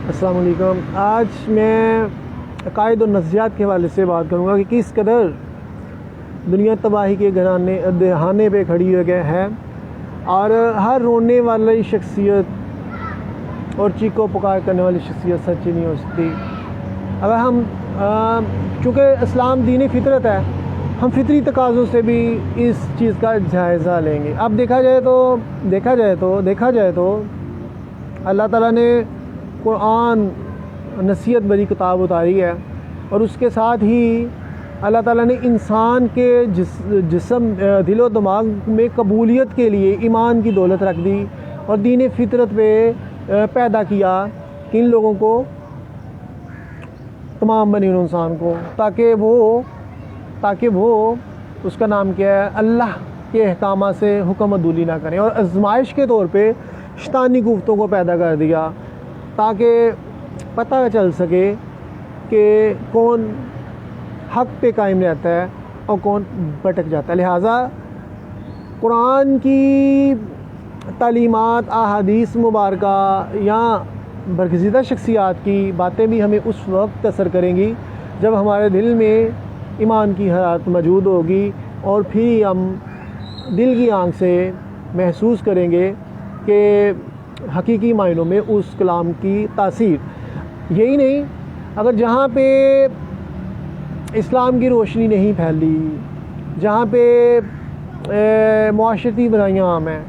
अस्सलाम वालेकुम। आज मैं अकायद और नज़रियात के हवाले से बात करूँगा कि किस कदर दुनिया तबाही के दहाने पे खड़ी हो गए है और हर रोने वाली शख्सियत और चीखो पुकार करने वाली शख्सियत सच्ची नहीं हो सकती। अगर हम चूँकि इस्लाम दीन फितरत है, हम फितरी तकाज़ों से भी इस चीज़ का जायज़ा लेंगे। अब देखा जाए तो अल्लाह ताला ने कुरान नसीहत भरी किताब उतारी है और उसके साथ ही अल्लाह ताला ने इंसान के जिस्म दिलो दिमाग में कबूलियत के लिए ईमान की दौलत रख दी और दीन फितरत पे पैदा किया किन लोगों को, तमाम बनी इंसान को, ताकि वो उसका नाम क्या है, अल्लाह के अहकाम से हुक्म अदूली ना करें। और आजमाइश के तौर पे शैतानी कुफ्तों को पैदा कर दिया ताकि पता चल सके कि कौन हक पे कायम रहता है और कौन भटक जाता है। लिहाजा कुरान की तालीमात, अहादीस मुबारका या बरगज़ीदा शख्सियात की बातें भी हमें उस वक्त असर करेंगी जब हमारे दिल में ईमान की हरारत मौजूद होगी और फिर हम दिल की आँख से महसूस करेंगे कि हकीकी मायनों में उस कलाम की तासीर। यही नहीं, अगर जहाँ पे इस्लाम की रोशनी नहीं फैली, जहाँ पे मुआशरती बुराइयाँ आम हैं,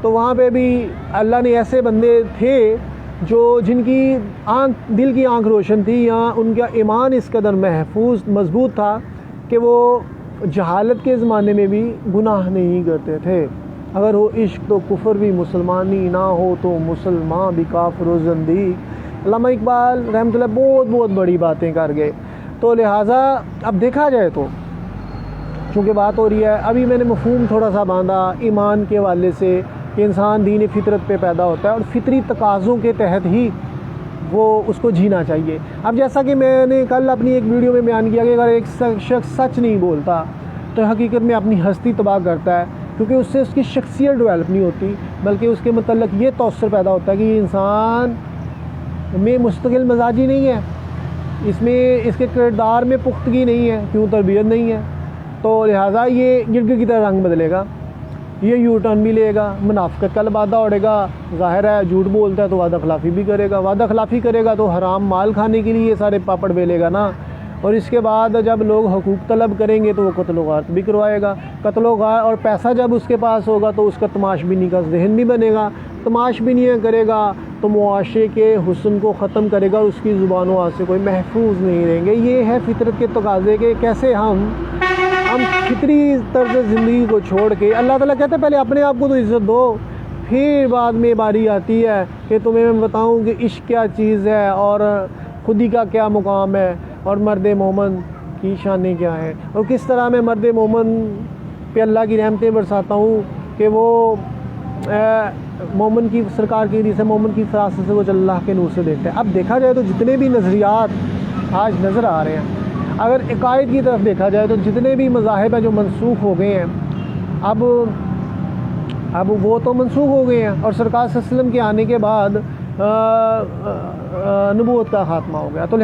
तो वहाँ पे भी अल्लाह ने ऐसे बंदे थे जो जिनकी दिल की आँख रोशन थी या उनका ईमान इस कदर महफूज मजबूत था कि वो जहालत के ज़माने में भी गुनाह नहीं करते थे। अगर हो इश्क तो कुफर भी, मुसलमानी ना हो तो मुसलमान भी काफिर व ज़ंदीक। अल्लामा इकबाल रहमतुल्लाह बहुत बड़ी बातें कर गए। तो लिहाजा अब देखा जाए तो चूँकि बात हो रही है, अभी मैंने मफहूम थोड़ा सा बांधा ईमान के हवाले से कि इंसान दीन फितरत पे पैदा होता है और फितरी तकाज़ों के तहत ही वो उसको जीना चाहिए। अब जैसा कि मैंने कल अपनी एक वीडियो में बयान किया कि अगर एक शख्स सच नहीं बोलता तो हकीकत में अपनी हस्ती तबाह करता है, क्योंकि उससे उसकी शख्सियत डेवलप नहीं होती, बल्कि उसके मतलब ये तौसर पैदा होता है कि इंसान में मुस्तकिल मजाजी नहीं है, इसमें इसके किरदार में पुख्तगी नहीं है, क्यों तरबियत नहीं है। तो लिहाजा ये गिरगिट की तरह रंग बदलेगा, ये यू टर्न भी लेगा, मुनाफिकत का लबादा उड़ेगा। ज़ाहिर है झूठ बोलता है तो वादा खिलाफ़ी भी करेगा, वादा खिलाफ़ी करेगा तो हराम माल खाने के लिए सारे पापड़ बेलेगा ना। और इसके बाद जब लोग हकूक़ तलब करेंगे तो वो कत्ल-ओ-गारत भी करवाएगा। कत्ल-ओ-गारत और पैसा जब उसके पास होगा तो उसका तमाशबीनी का जहन भी बनेगा, तमाशबीनी करेगा तो मुआशरे के हुस्न को ख़त्म करेगा और उसकी ज़ुबान वहाँ से कोई महफूज नहीं रहेंगे। ये है फितरत के तकाज़े के कैसे हम फितरी तर्ज़ ज़िंदगी को छोड़ के, अल्लाह ताला कहते हैं पहले अपने आप को तो इज़्ज़त दो, फिर बाद में बारी आती है कि तुम्हें मैं बताऊँ कि इश्क क्या चीज़ है और खुदी का क्या मुकाम है और मर्द मोमन की शानें क्या है और किस तरह मैं मर्द मोमन पे अल्लाह की रहमतें बरसाता हूँ कि वो मोमन की सरकार की से मोमन की फरासत से वो अल्लाह के नूर से देखते हैं। अब देखा जाए तो जितने भी नज़रियात आज नज़र आ रहे हैं, अगर अकायद की तरफ देखा जाए तो जितने भी मज़ाहिब हैं जो मनसूख हो गए हैं, अब वो तो मनसूख हो गए हैं और सरकार सल्लल्लाहु अलैहि वसल्लम के आने के बाद नबूवत का ख़ात्मा हो गया। तो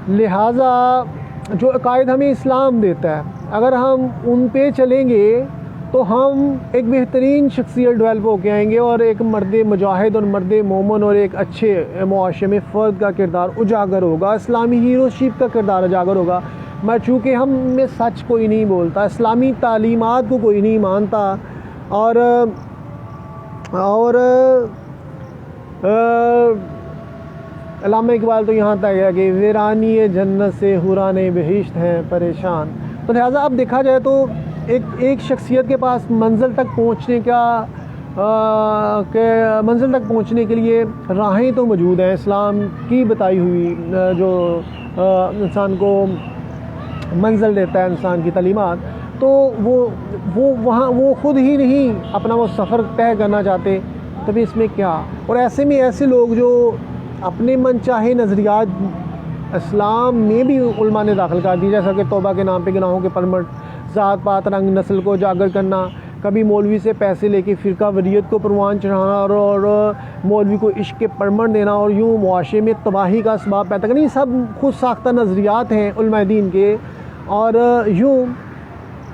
लिहाजा जो अकायद हमें इस्लाम देता है, अगर हम उन पे चलेंगे तो हम एक बेहतरीन शख्सियत डेवलप होकर आएंगे और एक मर्द मुजाहिद और मर्द मोमन और एक अच्छे मुआशरे में फ़र्द का किरदार उजागर होगा, इस्लामी हीरोशिप का किरदार उजागर होगा। मैं चूँकि हम में सच कोई नहीं बोलता, इस्लामी तालीमात को कोई नहीं मानता और अल्लामा इकबाल तो यहाँ तक है कि वीरानी जन्नत से हुराने बहिश्त हैं परेशान। तो लिहाजा अब देखा जाए तो एक शख्सियत के पास मंजिल तक पहुँचने के लिए राहें तो मौजूद हैं, इस्लाम की बताई हुई जो इंसान को मंजिल देता है, इंसान की तालीमात, तो वो ख़ुद ही नहीं अपना वो सफ़र तय करना चाहते, तभी इसमें क्या। और ऐसे में ऐसे लोग जो अपने मनचाहे नज़रियात इस्लाम में भी उलमा ने दाखिल कर दी, जैसा कि तौबा के नाम पे गुनाहों के परमट, ज़ात पात रंग नस्ल को उजागर करना, कभी मौलवी से पैसे लेके फ़िरका वरीयत को परवान चढ़ाना और मौलवी को इश्क के परमण देना और यूँ मुआशरे में तबाही का असबाब पैदा करना, ये सब खुद साख्ता नज़रियात हैं उलमा दीन के। और यूँ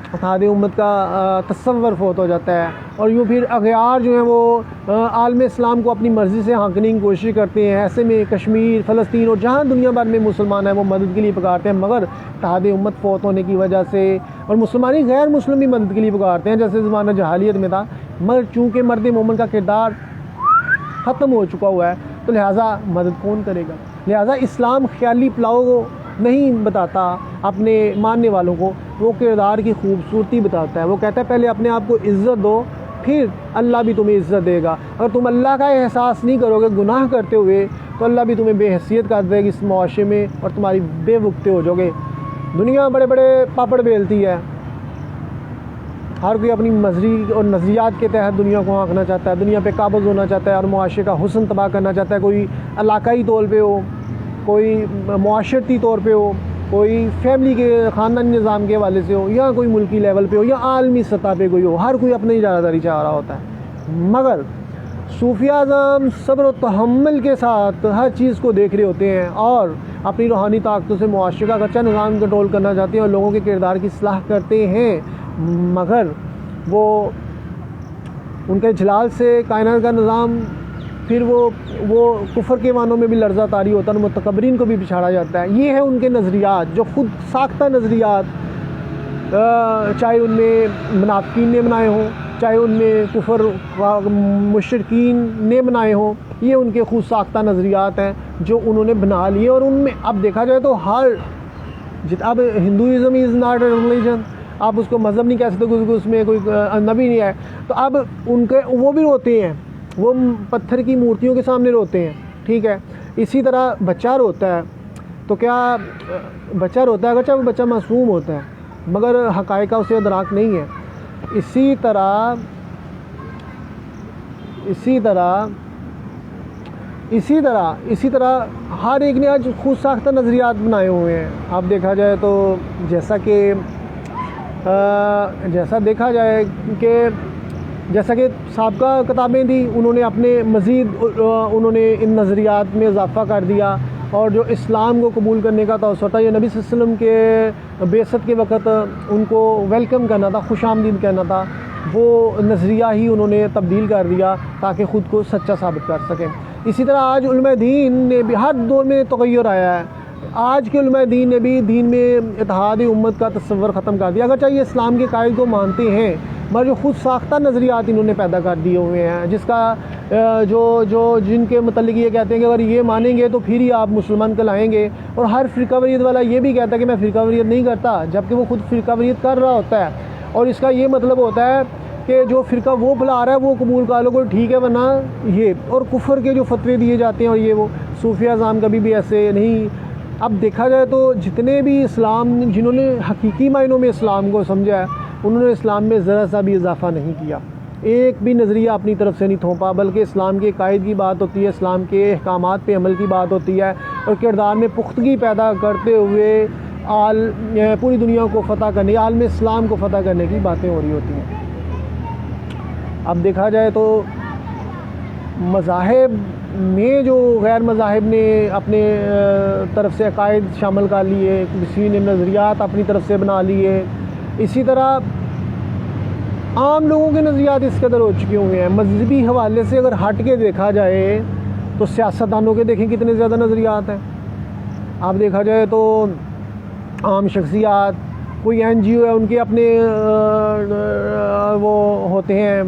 इत्तेहाद उम्मत का तसव्वुर फ़ौत हो जाता है और यूँ फिर अग़यार जो हैं वो आलम इस्लाम को अपनी मर्ज़ी से हाँकने की कोशिश करते हैं। ऐसे में कश्मीर, फ़लस्तीन और जहाँ दुनिया भर में मुसलमान हैं वो मदद के लिए पुकारते हैं, मगर इत्तेहाद उम्मत फ़ौत होने की वजह से और मुसलमान ही गैर मुस्लिम भी मदद के लिए पुकारते हैं, जैसे ज़माना जहालियत में था। मगर चूँकि मर्द मोमिन का किरदार ख़त्म हो चुका हुआ है तो लिहाजा मदद कौन करेगा। लिहाजा इस्लाम ख्याली पुलाव नहीं बताता अपने मानने वालों को, वो किरदार की खूबसूरती बताता है। वो कहता है पहले अपने आप को इज़्ज़त दो, फिर अल्लाह भी तुम्हें इज़्ज़त देगा। अगर तुम अल्लाह का एहसास नहीं करोगे गुनाह करते हुए तो अल्लाह भी तुम्हें बेहैसियत कर देगी इस मुआशरे में और तुम्हारी बेवकूफ़ी हो जाओगे। दुनिया बड़े बड़े पापड़ बेलती है, हर कोई अपनी मजरी और नज़रियात के तहत दुनिया को आंकना चाहता है, दुनिया पे काबिज़ होना चाहता है और मुआशरे का हुस्न तबाह करना चाहता है। कोई इलाकाई तौर पे हो, कोई मुआशरती तौर पे हो, कोई फैमिली के ख़ानदानी निज़ाम के हवाले से हो, या कोई मुल्की लेवल पे हो या आलमी सतह पे कोई हो, हर कोई अपनी इजारादारी चाह रहा होता है। मगर सूफिया आज़म सब्र और तहम्मुल के साथ हर चीज़ को देख रहे होते हैं और अपनी रूहानी ताकतों से मुआशरे का कच्चा निज़ाम कंट्रोल करना चाहते हैं और लोगों के किरदार की इस्लाह करते हैं। मगर वो उनके जलाल से कायनात का निज़ाम फिर वो कुफर के मानों में भी लर्ज़ा तारी होता है, मुतकब्बरीन को भी पिछाड़ा जाता है। ये है उनके नज़रियात जो खुद साख्ता नज़रियात, चाहे उनमें मुनाफिकीन ने बनाए हों, चाहे उनमें कुफर मुशरिकीन ने बनाए हों, ये उनके खुद साख्ता नज़रियात हैं जो उन्होंने बना लिए। और उनमें अब देखा जाए तो अब Hinduism is not a religion, आप उसको मज़हब नहीं कह सकते क्योंकि उसमें कोई नबी नहीं है। तो अब उनके वो भी रोते हैं, वो पत्थर की मूर्तियों के सामने रोते हैं, ठीक है। इसी तरह बच्चा रोता है, तो क्या बच्चा रोता है, अच्छा वो बच्चा मासूम होता है मगर हक़ाइक़ का उसे अदराक नहीं है। इसी तरह हर एक ने आज खुद साख्ता नज़रियात बनाए हुए हैं। आप देखा जाए तो जैसा कि साबका किताबें थी, उन्होंने अपने मज़ीद उन्होंने इन नज़रियात में इजाफ़ा कर दिया और जो इस्लाम को कबूल करने का तवस्सुत था, ये नबी सल्लल्लाहु अलैहि वसल्लम के बेअसत के वक़्त उनको वेलकम करना था, खुशामदीद कहना था, वो नज़रिया ही उन्होंने तब्दील कर दिया ताकि ख़ुद को सच्चा साबित कर सकें। इसी तरह आज उलमा दीन ने भी हर दौर में तग़य्युर आया है। आज के उलमा दीन ने भी दीन में इत्तेहाद उम्मत का तस्वर ख़त्म कर दिया। अगर चाहिए इस्लाम के कायद को मानते हैं मगर जो खुद साख्ता नज़रियात इन्होंने पैदा कर दिए हुए हैं, जिसका जिनके मतलब ये कहते हैं कि अगर ये मानेंगे तो फिर ही आप मुसलमान कहलाएंगे। और हर फ़िरकावरियत वाला ये भी कहता है कि मैं फ़िरकावरियत नहीं करता, जबकि वो खुद फ़िरकावरियत कर रहा होता है। और इसका ये मतलब होता है कि जो फ़िरका वो फैला रहा है वो कबूल कर लो, कोई ठीक है, वरना ये और कुफर के जो फतवे दिए जाते हैं और ये वो सूफिया आज़म कभी भी ऐसे नहीं। अब देखा जाए तो जितने भी इस्लाम जिन्होंने हकीकी मायनों में इस्लाम को समझा है उन्होंने इस्लाम में ज़रा सा भी इजाफ़ा नहीं किया, एक भी नज़रिया अपनी तरफ से नहीं थोपा, बल्कि इस्लाम के कायद की बात होती है, इस्लाम के अहकामात पे अमल की बात होती है और किरदार में पुख्तगी पैदा करते हुए पूरी दुनिया को फ़तह करने, आलम इस्लाम को फ़तह करने की बातें हो रही होती हैं। अब देखा जाए तो मज़ाहिब में जो गैर मज़ाहिब ने अपने तरफ से अकायद शामिल कर लिए, किसी ने नज़रियात अपनी तरफ से बना लिए, इसी तरह आम लोगों के नज़रियात इस कदर हो चुके हुए हैं। मजहबी हवाले से अगर हट के देखा जाए तो सियासतदानों के देखें कितने ज़्यादा नज़रियात हैं। आप देखा जाए तो आम शख्सियात, कोई NGO है उनके अपने वो होते हैं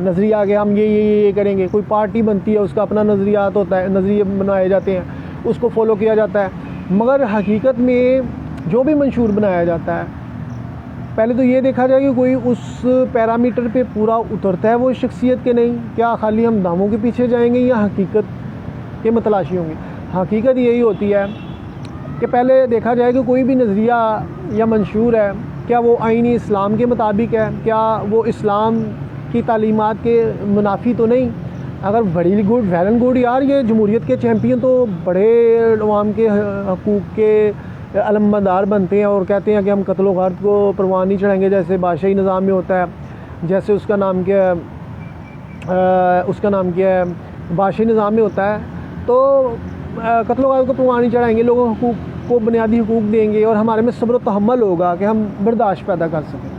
नज़रिया कि हम ये करेंगे, कोई पार्टी बनती है उसका अपना नज़रियात होता है, नज़रिए बनाए जाते हैं, उसको फॉलो किया जाता है। मगर हकीकत में जो भी मंशूर बनाया जाता है, पहले तो ये देखा जाए कि कोई उस पैरामीटर पे पूरा उतरता है वो शख्सियत के नहीं, क्या खाली हम दामों के पीछे जाएंगे या हकीकत के मतलाशी होंगे। हकीकत यही होती है कि पहले देखा जाए कि कोई भी नज़रिया या मंशूर है क्या वो आईनी इस्लाम के मुताबिक है, क्या वो इस्लाम की तालीमात के मुनाफी तो नहीं। अगर very good, well and good, यार ये जमहूरियत के चैम्पियन तो बड़े अवाम के हकूक़ के अलमबरदार बनते हैं और कहते हैं कि हम कत्ल व गर्द को परवान नहीं चढ़ाएंगे जैसे बादशाही निज़ाम में होता है। जैसे उसका नाम क्या है, बादशाही निज़ाम में होता है। तो कत्ल वारदात को परवानी चढ़ाएंगे, लोगों को हकूक़ को बुनियादी हकूक़ देंगे और हमारे में सब्र तहम्मुल होगा कि हम बर्दाश्त पैदा कर सकें।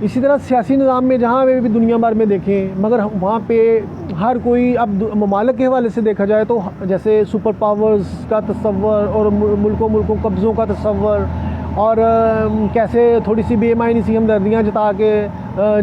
इसी तरह सियासी निज़ाम में जहाँ भी दुनिया भर में देखें, मगर वहाँ पे हर कोई, अब ममालिक के हवाले से देखा जाए तो जैसे सुपर पावर्स का तस्वर और मुल्कों कब्ज़ों का तस्वर, और कैसे थोड़ी सी बेमायनी सी हमदर्दियाँ जता के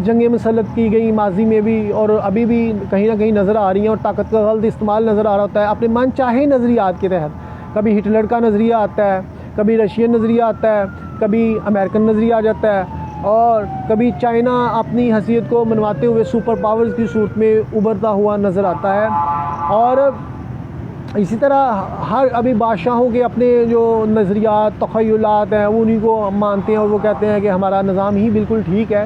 जंगें मुसल्लत की गई माजी में भी और अभी भी कहीं ना कहीं नज़र आ रही हैं, और ताकत का गलत इस्तेमाल नज़र आ रहा होता है अपने मन चाहे नज़रियात के तहत। कभी हिटलर का नज़रिया आता है, कभी रशियन नज़रिया आता है, कभी अमेरिकन नज़रिया आ जाता है, और कभी चाइना अपनी हैसियत को मनवाते हुए सुपर पावर्स की सूरत में उभरता हुआ नज़र आता है। और इसी तरह हर अभी बादशाहों के अपने जो नज़रियात तख़य्युलात हैं वो उन्हीं को मानते हैं और वो कहते हैं कि हमारा निज़ाम ही बिल्कुल ठीक है।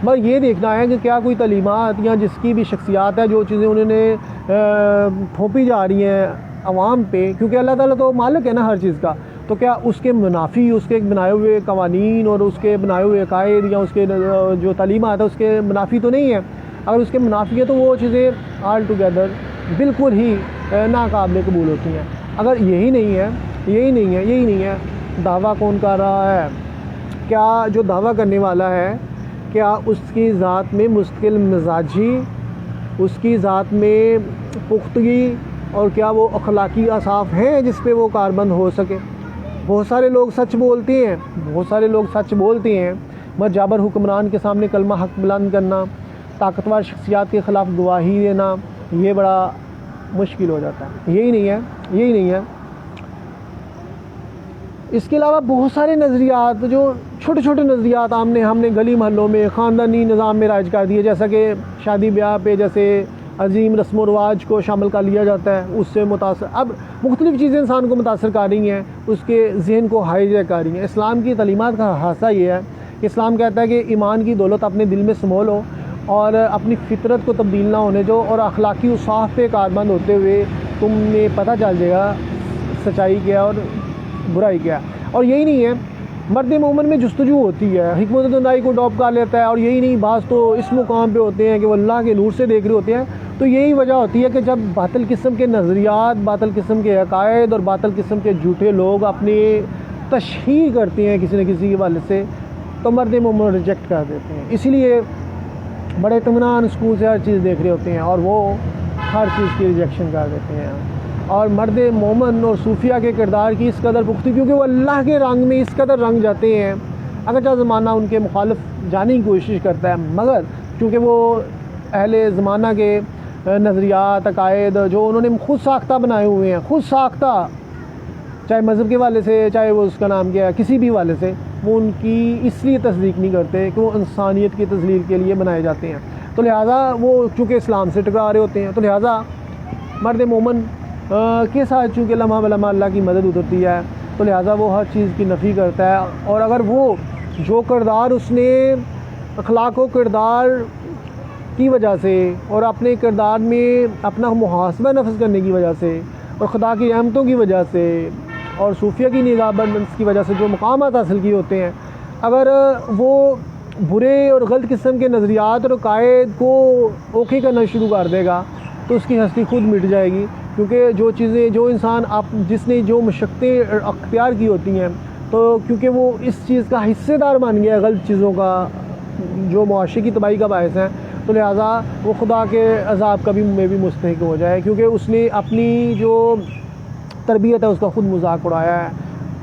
मगर ये देखना है कि क्या कोई तलीमात या जिसकी भी शख्सियात है, जो चीज़ें उन्होंने थोपी जा रही हैं अवाम पे, क्योंकि अल्लाह ताला तो मालिक है ना हर चीज़ का, तो क्या उसके मुनाफी, उसके बनाए हुए कवानीन और उसके बनाए हुए कायद या उसके जो तलीमात है उसके मुनाफी तो नहीं है। अगर उसके मुनाफी है तो वो चीज़ें आल टुगेदर बिल्कुल ही नाकाबिल कबूल होती हैं। अगर यही नहीं है, दावा कौन कर रहा है? क्या जो दावा करने वाला है, क्या उसकी ज़ात में मुस्तकिल मिजाजी, उसकी ज़ात में पुख्तगी, और क्या वो अखलाकी असाफ हैं जिस पे वो कारबंद हो सके? बहुत सारे लोग सच बोलते हैं, मगर जाबर हुक्मरान के सामने कलमा हक बुलंद करना, ताकतवर शख्सियात के ख़िलाफ़ गवाही देना, ये बड़ा मुश्किल हो जाता है। यही नहीं है। इसके अलावा बहुत सारे नज़रियात, जो छोटे छोटे नज़रियात हमने गली महलों में ख़ानदानी निज़ाम में राइज कर दिए, जैसा कि शादी ब्याह पे जैसे अजीम रस्म व रिवाज को शामिल कर लिया जाता है, उससे मुतासर अब मुख्तलिफ़ चीज़ें इंसान को मुतासर कर रही हैं, उसके जहन को हाईजैक कर रही हैं। इस्लाम की तलीमात का हादसा ये है कि इस्लाम कहता है कि ईमान की दौलत अपने दिल में समोलो और अपनी फितरत को तब्दील ना होने दो, और अखलाकी उसाफ पे कारबंद होते हुए तुम्हें पता चल जाएगा सच्चाई क्या और बुराई क्या। और यही नहीं है, मर्द मोमन में जुस्तजू होती है, हिकमत दुनाई को डॉप कर लेता है, और यही नहीं, बाज़ तो इस मुकाम पे होते हैं कि वो अल्लाह के नूर से देख रहे होते हैं। तो यही वजह होती है कि जब बातिल किस्म के नज़रियात, बातिल किस्म के अकायद और बातिल किस्म के झूठे लोग अपनी तशहीर करते हैं किसी न किसी के हवाले से, तो मर्द मोमन रिजेक्ट कर देते हैं। इसीलिए बड़े इत्मीनान स्कूल से हर चीज़ देख रहे होते हैं और वो हर चीज़ की रिजेक्शन कर देते हैं। और मर्द मोमन और सूफिया के किरदार की इस कदर पुख्ती, क्योंकि वो अल्लाह के रंग में इस कदर रंग जाते हैं, अगरचे ज़माना उनके मुखालिफ जाने की कोशिश करता है, मगर चूँकि वो अहले ज़माना के नज़रियात अकायद जो उन्होंने खुद साख्ता बनाए हुए हैं, खुद साख्ता, चाहे मज़हब के वाले से, चाहे वो उसका नाम क्या है, किसी भी वाले से, वो उनकी इसलिए तस्दीक नहीं करते कि वो इंसानियत की तस्लील के लिए बनाए जाते हैं। तो लिहाजा वो चूँकि इस्लाम से टकरा रहे होते हैं, तो लिहाजा मर्द मोमन के साथ चूँकि लम्हा बलम्हा अल्लाह की मदद उतरती है, तो लिहाजा वो हर चीज़ की नफ़ी करता है। और अगर वो जो किरदार उसने अखलाक व किरदार की वजह से और अपने किरदार में अपना मुहासबा नफ्स करने की वजह से और खुदा की रहमतों की वजह से और सूफिया की निगाहबंद की वजह से जो मकामात हासिल किए होते हैं, अगर वो बुरे और गलत किस्म के नज़रियात और कायद को ओके करना शुरू कर देगा तो उसकी हस्ती खुद मिट जाएगी। क्योंकि जो चीज़ें, जो इंसान जिसने जो मशक्क़तें अख्तियार की होती हैं, तो क्योंकि वो इस चीज़ का हिस्सेदार बन गया, गलत चीज़ों का जो मुआशरे की तबाही का बायस है, तो लिहाजा वो खुदा के अज़ाब कभी में भी मुस्तहिक हो जाए, क्योंकि उसने अपनी जो तरबियत है उसका ख़ुद मजाक उड़ाया है।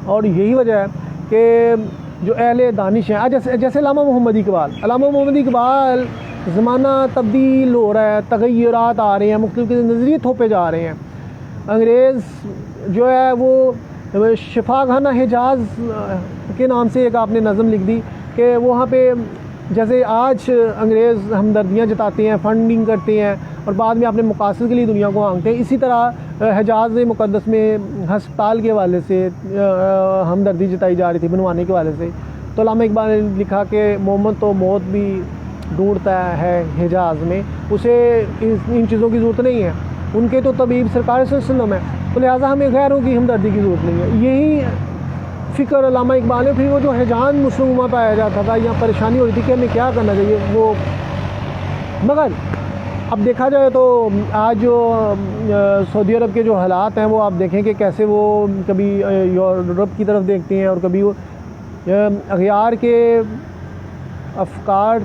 और यही वजह है कि जो अहले दानिश हैं, जैसे अल्लामा मोहम्मद इकबाल, ज़माना तब्दील हो रहा है, तग़य्युरात आ रहे हैं, मुख्तलिफ़ नज़रिए थोपे जा रहे हैं। अंग्रेज़ जो है वो शिफाखाना हिजाज़ के नाम से एक आपने नज़म लिख दी कि वहाँ पे जैसे आज अंग्रेज़ हमदर्दियाँ जताते हैं, फंडिंग करते हैं और बाद में अपने मकासद के लिए दुनिया को आंकते हैं, इसी तरह हिजाज़ मुक़द्दस में हस्पताल के वाले से हमदर्दी जताई जा रही थी बनवाने के वाले से। तो अल्लामा इकबाल ने लिखा कि मोहम्मद तो मौत भी ढूंढता है हिजाज़ में, उसे इन चीज़ों की ज़रूरत नहीं है, उनके तो तबीब सरकार सल्लल्लाहु अलैहि वसल्लम है, तो लिहाजा हमें गैरों की हमदर्दी की ज़रूरत नहीं है। यही फ़िक्र अल्लामा इकबाल है। फिर वो जो हिजान मुसलमान पाया जाता था, यहाँ परेशानी हो रही थी कि हमें क्या करना चाहिए वो। मगर अब देखा जाए तो आज जो सऊदी अरब के जो हालात हैं वो आप देखें कि कैसे वो कभी यूरोप की तरफ देखते हैं और कभी वो अगयार के अफकार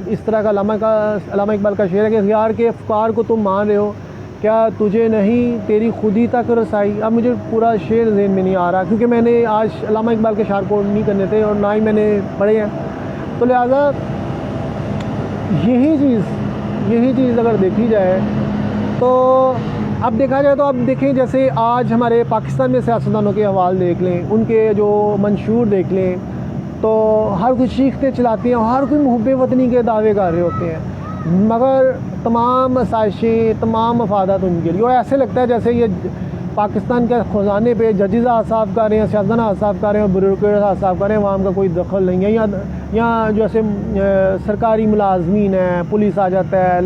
इस तरह का अल्लामा इकबाल का शेर है कि अगयार के अफकार को तुम मान रहे हो, क्या तुझे नहीं तेरी खुदी तक रसाई। अब मुझे पूरा शेर ज़हन में नहीं आ रहा क्योंकि मैंने आज अल्लामा इकबाल के शार को नहीं करने थे और ना ही मैंने पढ़े हैं, तो लिहाजा यही चीज़ अगर देखी जाए तो अब देखा जाए तो अब देखें जैसे आज हमारे पाकिस्तान में सियासतदानों के हवाले देख लें, उनके जो मंशूर देख लें, तो हर कोई चीखते चलाते हैं, हर कोई मुहब्बे वतनी के दावे कर रहे होते हैं, मगर तमाम आसाइशें तमाम मफादात उनके लिए। और ऐसे लगता है जैसे ये पाकिस्तान के ख़जाने पे जजेस साफ़ कर रहे हैं, सियासतदान साफ़ कर रहे हैं, ब्यूरोक्रेट साफ़ कर रहे हैं, वहाँ का कोई दखल नहीं है। यहाँ जैसे सरकारी मुलाजमीन है, पुलिस आ जाता है,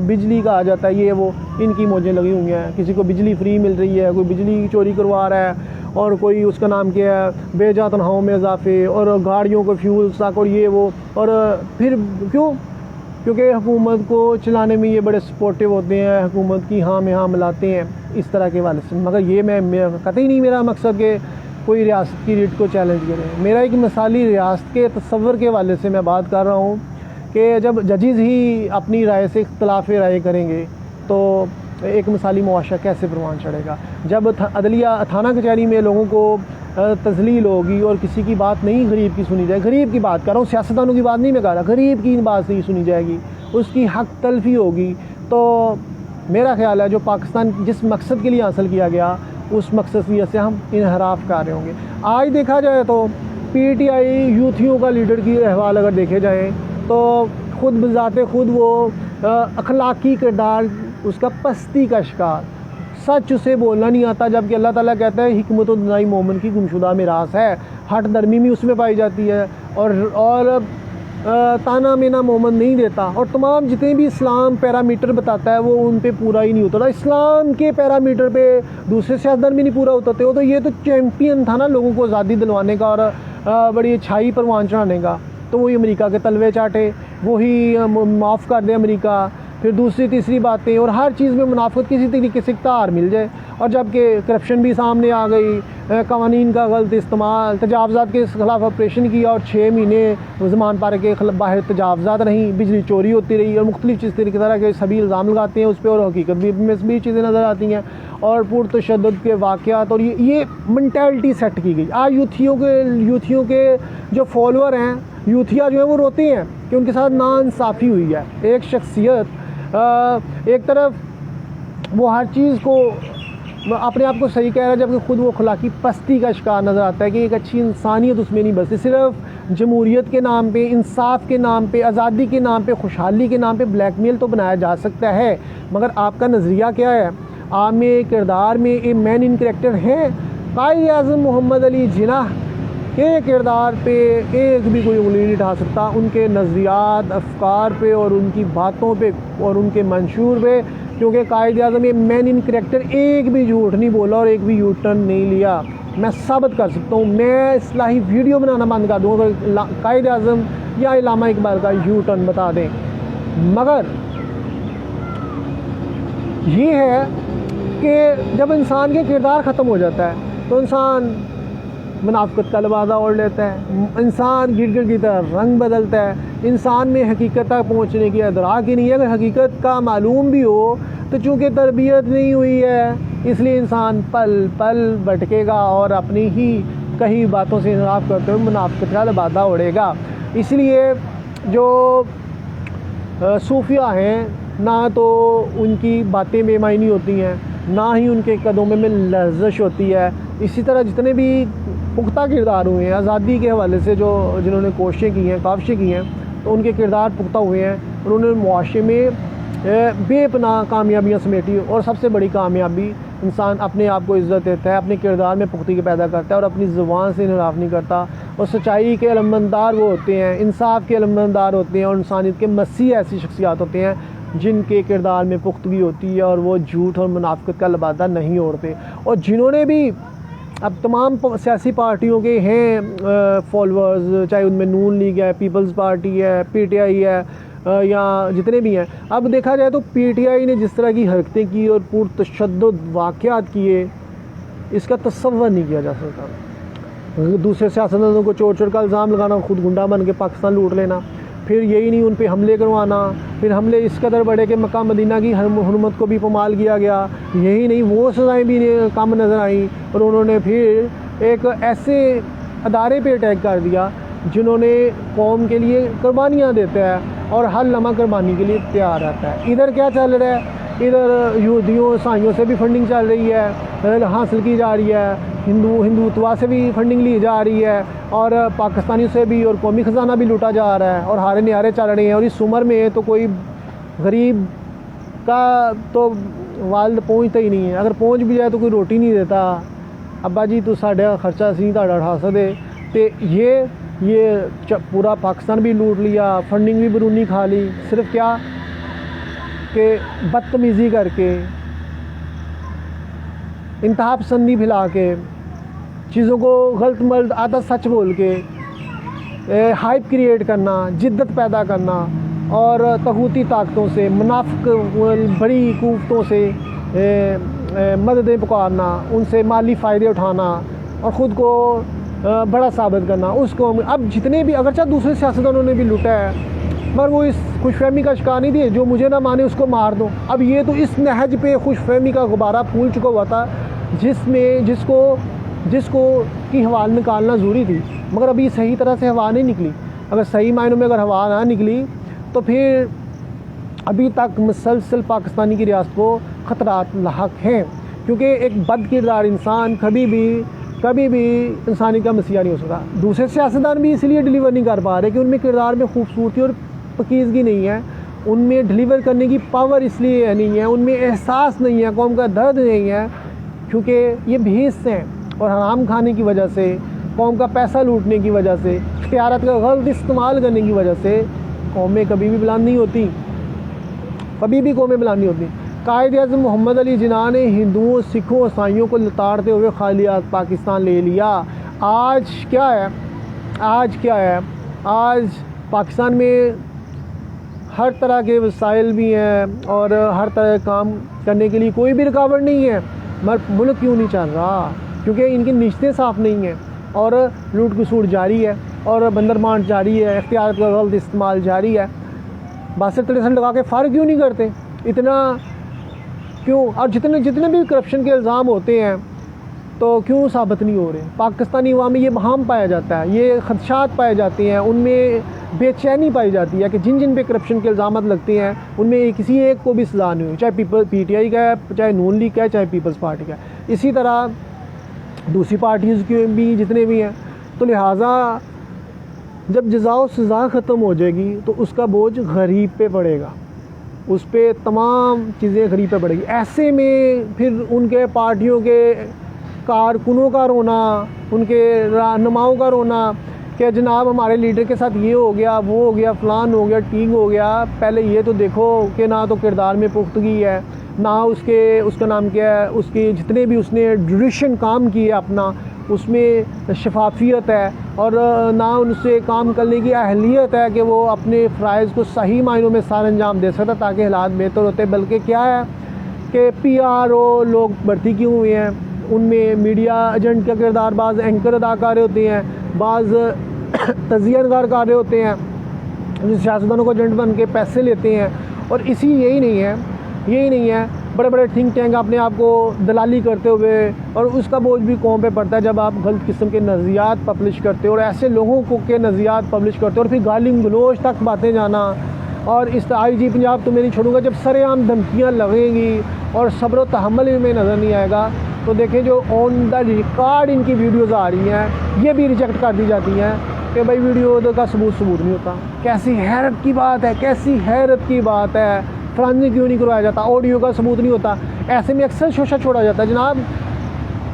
बिजली का आ जाता है, ये वो इनकी मौजें लगी हुई हैं। किसी को बिजली फ्री मिल रही है, कोई बिजली चोरी करवा रहा है, और कोई उसका नाम क्या है बेजा तनख्वाहों में इजाफे, और गाड़ियों को फ्यूल स्टॉक और ये वो। और फिर क्योंकि हुकूमत को चलाने में ये बड़े सपोर्टिव होते हैं, हुकूमत की हाँ में हाँ मिलाते हैं इस तरह के वाले से। मगर ये मैं कतई नहीं मेरा मकसद कि कोई रियासत की रीट को चैलेंज करें। मेरा एक मिसाली रियासत के तस्वर के वाले से मैं बात कर रहा हूँ कि जब जजेज़ ही अपनी राय से इख्तलाफ राय करेंगे तो एक मिसाली मुआशरा कैसे परवान चढ़ेगा। जब अदलिया थाना कचहरी में लोगों को तजलील होगी और किसी की बात नहीं गरीब की सुनी जाए, गरीब की बात कर रहा हूँ, सियासतदानों की बात नहीं मैं कह रहा, गरीब की बात नहीं सुनी जाएगी, उसकी हक तलफी होगी, तो मेरा ख्याल है जो पाकिस्तान जिस मकसद के लिए हासिल किया गया उस मकसद की वजह से हम इनहराफ कर रहे होंगे। आज देखा जाए तो PTI यूथियों का लीडर की अहवाल अगर देखे जाए तो खुद बजाते खुद वो अखलाकी किरदार उसका पस्ती का शिकार, सच उसे बोलना नहीं आता, जबकि अल्लाह ताला कहता है हिकमत दुनाई मोमिन की गुमशुदा मिरास है, हट दर्मी भी उसमें पाई जाती है, और ताना मेना मोमन नहीं देता, और तमाम जितने भी इस्लाम पैरामीटर बताता है वो उन पे पूरा ही नहीं उतरता। इस्लाम के पैरामीटर पे दूसरे सियासतदान भी नहीं पूरा उतरते हो, तो ये तो चैम्पियन था ना लोगों को आज़ादी दिलवाने का और बड़ी अच्छाई परवान चढ़ाने का, तो वही अमेरिका के तलवे चाटे, वही माफ़ कर दे अमेरिका, फिर दूसरी तीसरी बातें, और हर चीज़ में मुनाफत किसी तरीके से तार मिल जाए। और जबकि करप्शन भी सामने आ गई, कवानीन का गलत इस्तेमाल, तजावज़ात के खिलाफ ऑपरेशन किया और 6 महीने ज़मान पार के बाहर तजावज़ात नहीं, बिजली चोरी होती रही, और मुख्तलिफ़ चीज़ तरह के सभी इल्ज़ाम लगाते हैं उस पर, और हकीकत भी चीज़ें नज़र आती हैं, और पुरतशद्दुद के वाक़यात, और ये मेंटालिटी सेट की गई। आज यूथियों के जो फॉलोअर हैं, यूथिया जो है वो रोते हैं कि उनके साथ नाइंसाफ़ी हुई है। एक शख्सियत एक तरफ वो हर चीज़ को अपने आप को सही कह रहा है, जबकि खुद वो अखलाकी पस्ती का शिकार नज़र आता है कि एक अच्छी इंसानियत उसमें नहीं बसती। सिर्फ जमहूरियत के नाम पे, इंसाफ के नाम पे, आज़ादी के नाम पे, खुशहाली के नाम पे ब्लैकमेल तो बनाया जा सकता है, मगर आपका नज़रिया क्या है? आप में किरदार में एक मैन इन करैक्टर है? कायद आज़म मोहम्मद अली जिन्नाह के किरदार पे एक भी कोई उंगली नहीं उठा सकता, उनके नज़रियात अफकार पे और उनकी बातों पे और उनके मंशूर पे, क्योंकि कायद आज़म ये मैन इन करैक्टर एक भी झूठ नहीं बोला और एक भी यू टर्न नहीं लिया। मैं साबित कर सकता हूँ, मैं इस्लाही वीडियो बनाना बंद कर दूँगा अगर कायद आज़म या अल्लामा इकबाल का यू टर्न बता दें। मगर ये है कि जब इंसान के किरदार ख़त्म हो जाता है तो इंसान मुनाफ़िक़त का लिबासा ओढ़ लेता है, इंसान गिरगिट की तरह रंग बदलता है, इंसान में हकीकत तक पहुँचने की अदराक ही नहीं है। अगर हकीकत का मालूम भी हो तो चूँकि तरबियत नहीं हुई है इसलिए इंसान पल पल भटकेगा और अपनी ही कई बातों से इंसाफ करते हुए मुनाफ़िक़त का लिबासा ओढ़ेगा। इसलिए जो सूफिया हैं ना तो उनकी बातें बेमायनी होती हैं, ना ही उनके कदमों में लर्ज़िश होती है। इसी तरह जितने भी पुख्ता किरदार हुए हैं आज़ादी के हवाले से, जो जिन्होंने कोशिशें की हैं, काविशें की हैं, तो उनके किरदार पुख्ता हुए हैं, उन्होंने मुआशरे में बेपनाह कामयाबियाँ समेटी। और सबसे बड़ी कामयाबी इंसान अपने आप को इज़्ज़त देता है, अपने किरदार में पुख्तगी पैदा करता है और अपनी ज़ुबान से इनराफ नहीं करता, और सच्चाई के अलमबरदार वो होते हैं, इंसाफ के अलमबरदार होते हैं, और इंसानियत के मसीह ऐसी शख्सियात होते हैं जिनके किरदार में पुख्तगी होती है और वो झूठ और मुनाफिकत का लबादा नहीं ओढ़ते। और जिन्होंने भी अब तमाम सियासी पार्टियों के हैं फॉलोअर्स, चाहे उनमें नून लीग है, पीपल्स पार्टी है, PTI है, या जितने भी हैं, अब देखा जाए तो PTI ने जिस तरह की हरकतें की और पुरतशद्दुद वाक़यात किए, इसका तसव्वुर नहीं किया जा सकता। दूसरे सियासतदानों को चोर चोर का इल्ज़ाम लगाना, खुद गुंडा बन के पाकिस्तान लूट लेना, फिर यही नहीं उन पे हमले करवाना, फिर हमले इस कदर बढ़े कि मक्का मदीना की हुर्मत को भी पमाल किया गया। यही नहीं, वो सज़ाएँ भी कम नज़र आई और उन्होंने फिर एक ऐसे अदारे पे अटैक कर दिया जिन्होंने कौम के लिए कुर्बानियाँ देते हैं और हर लम्हा कुर्बानी के लिए तैयार रहता है। इधर क्या चल रहा है, इधर यहूदियों ईसाइयों से भी फंडिंग चल रही है, हासिल की जा रही है, हिंदुत्वा से भी फंडिंग ली जा रही है और पाकिस्तानियों से भी, और कौमी ख़जाना भी लूटा जा रहा है और हारे निहारे चल रहे हैं। और इस उम्र में तो कोई गरीब का तो वालद पहुँचता ही नहीं है, अगर पहुँच भी जाए तो कोई रोटी नहीं देता। अब्बा जी तो साढ़ा खर्चा सी तुहाडा उठा सकदे, तो ये पूरा पाकिस्तान भी लूट लिया, फंडिंग भी बरूनी खा ली, सिर्फ क्या कि बदतमीज़ी करके, इंतहा पसंदी फैला के, चीज़ों को गलत मलत आधा सच बोल के हाइप क्रिएट करना, जिद्दत पैदा करना और तगूती ताकतों से, मुनाफिक बड़ी कुव्वतों से मददें पुकारना, उनसे माली फ़ायदे उठाना और ख़ुद को बड़ा साबित करना। उसको अब जितने भी, अगर चाहे दूसरे सियासतदानों ने भी लूटा है, मगर वो इस खुशफहमी का शिकार नहीं दिए, जो मुझे ना माने उसको मार दो। अब ये तो इस नहज पे खुशफहमी का गुब्बारा फूल चुका हुआ था जिसमें जिसको की हवा निकालना ज़रूरी थी, मगर अभी सही तरह से हवा नहीं निकली। अगर सही मायनों में अगर हवा ना निकली तो फिर अभी तक मुसलसल पाकिस्तानी की रियासत को ख़तरात लाहक हैं, क्योंकि एक बद किरदार इंसान कभी भी इंसानी का मसीहा नहीं हो सकता। दूसरे सियासतदान भी इसलिए डिलीवर नहीं कर पा रहे कि उनमें किरदार में खूबसूरती और पकीज़गी नहीं है, उनमें डिलीवर करने की पावर इसलिए नहीं है, उनमें एहसास नहीं है, कौम का दर्द नहीं है, क्योंकि ये भीस हैं और हराम खाने की वजह से, कौम का पैसा लूटने की वजह से, इख्तियारात का गलत इस्तेमाल करने की वजह से कौमें कभी भी बुलंद नहीं होती, कभी भी कौमें बुलंद नहीं होती। कायद-ए-आज़म मोहम्मद अली जिन्ना ने हिंदुओं, सिखों, ईसाइयों को लताड़ते हुए खाली पाकिस्तान ले लिया। आज क्या है, आज पाकिस्तान में हर तरह के वसाइल भी हैं और हर तरह के काम करने के लिए कोई भी रुकावट नहीं है, मगर मुल्क क्यों नहीं चल रहा? क्योंकि इनकी निश्तें साफ़ नहीं हैं और लूट खसूट जारी है और बंदरमांड जारी है, इख्तियार का गलत इस्तेमाल जारी है। बासठ तड़सन लगा के फ़र्क क्यों नहीं करते इतना, क्यों? और जितने भी करप्शन के इल्ज़ाम होते हैं तो क्यों साबित नहीं हो रहे? पाकिस्तानी अवाम में ये बहाम पाया जाता है, ये खदशात पाए जाते हैं, उनमें बेचैनी पाई जाती है कि जिन पे करप्शन के इल्ज़ाम लगते हैं उनमें किसी एक को भी सज़ा नहीं हुई, चाहे PTI का है, चाहे नून लीग का है, चाहे पीपल्स पार्टी का है। इसी तरह दूसरी पार्टीज़ के भी जितने भी हैं। तो लिहाजा जब जज़ा सज़ा ख़त्म हो जाएगी तो उसका बोझ गरीब पे पड़ेगा, उस पर तमाम चीज़ें गरीब पे पड़ेगी। ऐसे में फिर उनके पार्टियों के कारकुनों का रोना, उनके रहनुमाओं का रोना कि जनाब हमारे लीडर के साथ ये हो गया, वो हो गया, फ़लान हो गया, टींग हो गया। पहले ये तो देखो कि ना तो किरदार में पुख्तगी है, ना उसका नाम क्या है, उसके जितने भी उसने जुडिशन काम किए अपना, उसमें शफाफियत है और ना उनसे काम करने की अहलियत है कि वो अपने फ़राइज़ को सही मायनों में सार अंजाम दे सकता ताकि हालात बेहतर होते। बल्कि क्या है कि PRO लोग भर्ती क्यों हुए हैं, उनमें मीडिया एजेंट का किरदार, बाज़ एंकर अदा कर रहे होते हैं, बाज़ तज़िया नगार कर रहे होते हैं, जो सियासतदानों को एजेंट बन के पैसे लेते हैं। और यही नहीं है बड़े बड़े थिंक टैंक अपने आप को दलाली करते हुए, और उसका बोझ भी कौम पे पड़ता है जब आप गलत किस्म के नज़रियात पब्लिश करते हो और ऐसे लोगों को के नज़रियात पब्लिश करते हो और फिर गाली गलोच तक बातें जाना। और इस IG पंजाब तो मैं नहीं छोड़ूंगा, जब सरेआम धमकियाँ लगेंगी और सब्र व तहम्मुल में नज़र नहीं आएगा तो देखें जो ऑन द रिकॉर्ड इनकी वीडियोज़ आ रही हैं ये भी रिजेक्ट कर दी जाती हैं कि भाई वीडियो का सबूत नहीं होता। कैसी हैरत की बात है, फलानी क्यों नहीं करवाया जाता, ऑडियो का सबूत नहीं होता। ऐसे में अक्सर शोशा छोड़ा जाता है। जनाब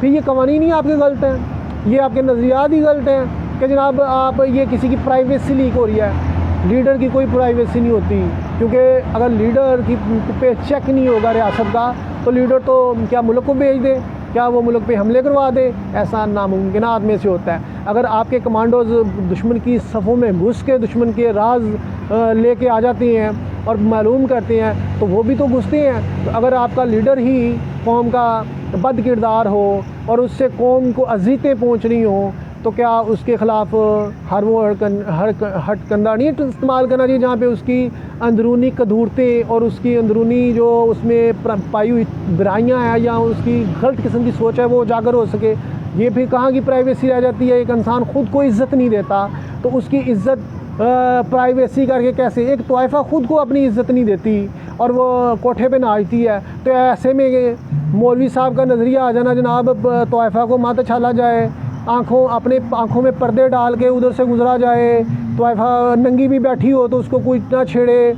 फिर ये कवानीन ही आपके गलत हैं, ये आपके नज़रियात ही गलत हैं कि जनाब आप ये किसी की प्राइवेसी लीक हो रही है। लीडर की कोई प्राइवेसी नहीं होती, क्योंकि अगर लीडर की पे चेक नहीं होगा रियासत का तो लीडर तो क्या मुल्क को भेज दे, क्या वो मुल्क पे हमले करवा दे, ऐसा नामुमकिनात में से होता है। अगर आपके कमांडोज दुश्मन की सफ़ों में घुस के दुश्मन के राज लेके आ जाती हैं और मालूम करते हैं तो वो भी तो घुसते हैं। तो अगर आपका लीडर ही कौम का बद किरदार हो और उससे कौम को अज़ीतें पहुँच रही हों तो क्या उसके ख़िलाफ़ हर वो हटकंडा नहीं इस्तेमाल करना चाहिए जहाँ पे उसकी अंदरूनी कदूरतें और उसकी अंदरूनी जो उसमें पाई हुई बुराइयाँ हैं या उसकी गलत किस्म की सोच है वो उजागर हो सके। ये फिर कहाँ की प्राइवेसी रह जाती है। एक इंसान ख़ुद को इज़्ज़त नहीं देता तो उसकी इज़्ज़त प्राइवेसी करके कैसे, एक तोइफ़ा ख़ुद को अपनी इज़्ज़त नहीं देती और वो कोठे पे नाचती है, तो ऐसे में मौलवी साहब का नज़रिया आ जाना जनाब तोइफ़ा को मत छाला जाए, अपने आँखों में पर्दे डाल के उधर से गुजरा जाए, तोइफ़ा नंगी भी बैठी हो तो उसको कोई ना छेड़े,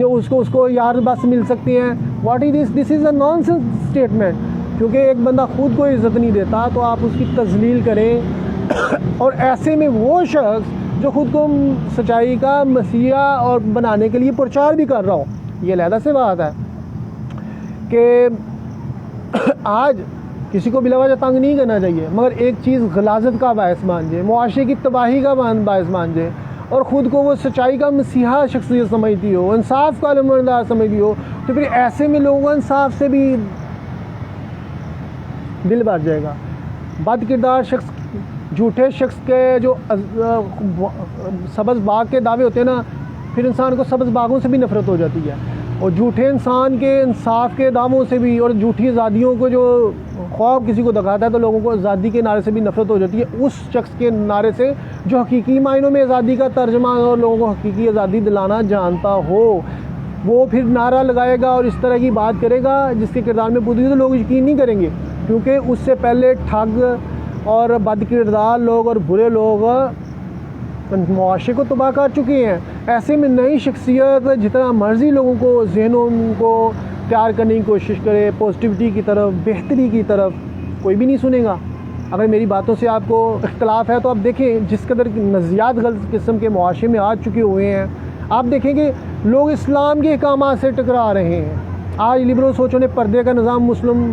उसको यार बस मिल सकती हैं। What is this is a nonsense statement. क्योंकि एक बंदा ख़ुद को इज़्ज़त नहीं देता तो आप उसकी तज़लील करें और ऐसे में वो शख्स जो ख़ुद को सच्चाई का मसीहा और बनाने के लिए प्रचार भी कर रहा हो, ये अलहदा से बात है कि आज किसी को बिला वजह तंग नहीं करना चाहिए, मगर एक चीज़ गलाजत का बायस मान जाए, मुआशरे की तबाही का बायस मान जाए और ख़ुद को वो सच्चाई का मसीहा शख्सियत समझती हो, इंसाफ का अलमदार समझती हो, तो फिर ऐसे में लोगों का इंसाफ से भी दिल भर जाएगा। बद किरदार शख्स, झूठे शख्स के जो सब्ज़ बाग के दावे होते हैं ना, फिर इंसान को सब्ज़ बागों से भी नफ़रत हो जाती है और झूठे इंसान के इंसाफ के दावों से भी और झूठी आज़ादियों को जो ख्वाब किसी को दिखाता है तो लोगों को आज़ादी के नारे से भी नफ़रत हो जाती है, उस शख्स के नारे से जो हकीकी मायनों में आज़ादी का तर्जमा और लोगों को हकीकी आज़ादी दिलाना जानता हो। वो फिर नारा लगाएगा और इस तरह की बात करेगा जिसके किरदार में पूरी तो लोग यकीन नहीं करेंगे, क्योंकि उससे पहले ठग और बद किरदार लोग और बुरे लोग मुआशरे को तबाह कर चुके हैं। ऐसे में नई शख्सियत जितना मर्ज़ी लोगों को ज़हनों को तैयार करने की कोशिश करे पॉजिटिविटी की तरफ, बेहतरी की तरफ, कोई भी नहीं सुनेगा। अगर मेरी बातों से आपको इख्तलाफ है तो आप देखें जिस कदर नज़रियात गलत किस्म के मुआशरे में आ चुके हुए हैं, आप देखेंगे लोग इस्लाम के अहकामात से टकरा रहे हैं। आज लिबरल सोचों ने पर्दे का निज़ाम मुस्लिम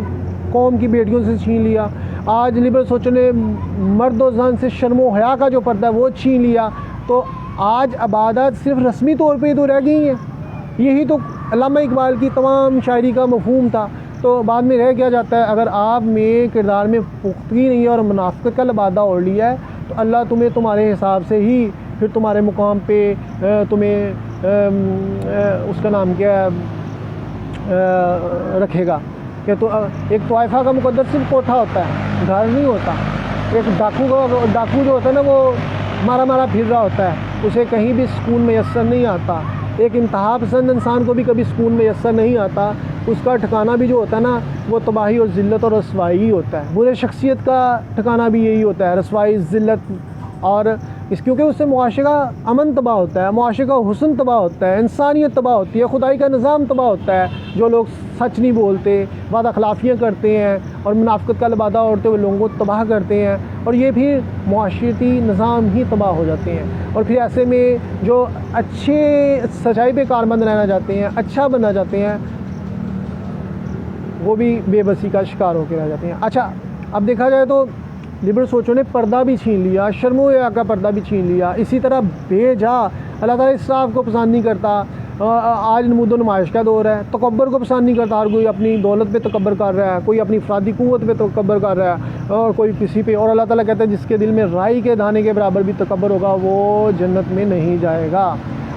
कौम की बेटियों से छीन लिया, आज लिबरल सोचों ने मर्द और ज़न से शर्म व हया का जो पर्दा है वो छीन लिया, तो आज इबादत सिर्फ रस्मी तौर पे तो रह गई हैं। यही तो अल्लामा इकबाल की तमाम शायरी का मफहूम था। तो बाद में रह क्या जाता है, अगर आप में किरदार में पुख्तगी नहीं है और मुनाफिकत का लबादा ओढ़ लिया है तो अल्लाह तुम्हें तुम्हारे हिसाब से ही फिर तुम्हारे मुकाम पे तुम्हें उसका नाम क्या रखेगा कि तो एक तोइफ़ा का मुकद्दर सिर्फ कोठा होता है, घर नहीं होता। एक डाकू जो होता है ना वो मारा फिर रहा होता है, उसे कहीं भी सुकून मैसर नहीं आता। एक इंतहा पसंद इंसान को भी कभी सुकून मैसर नहीं आता, उसका ठिकाना भी जो होता है ना वो तबाही और ज़िल्लत और रसवाई ही होता है। बुरे शख्सियत का ठिकाना भी यही होता है, रसवाई, ज़िल्लत, और क्योंकि उससे मुआशरे का अमन तबाह होता है, मुआशरे का हुस्न तबाह होता है, इंसानियत तबाह होती है, खुदाई का निज़ाम तबाह होता है। जो लोग सच नहीं बोलते, वादा खिलाफियाँ करते हैं और मुनाफिकत का लबादा ओढ़ते हुए लोगों को तबाह करते हैं, और ये फिर मुआशरती निज़ाम ही तबाह हो जाते हैं। और फिर ऐसे में जो अच्छे सच्चाई पे कारबंद रहना चाहते हैं, अच्छा बनना चाहते हैं, वो भी बेबसी का शिकार होकर रह जाते हैं। अच्छा, अब देखा जाए तो लिबरल सोचों ने पर्दा भी छीन लिया, शर्म व हया का पर्दा भी छीन लिया। इसी तरह बेजा अल्लाह ताला इसराफ को पसंद नहीं करता। आज नमूद नुमाइश का दौर है, तकब्बर को पसंद नहीं करता। हर कोई अपनी दौलत पे तकब्बर कर रहा है, कोई अपनी अफरादी क़ुव्वत पे तकब्बर कर रहा है और कोई किसी पे। और अल्लाह ताला कहता है जिसके दिल में राई के दाने के बराबर भी तकब्बर होगा वो जन्नत में नहीं जाएगा।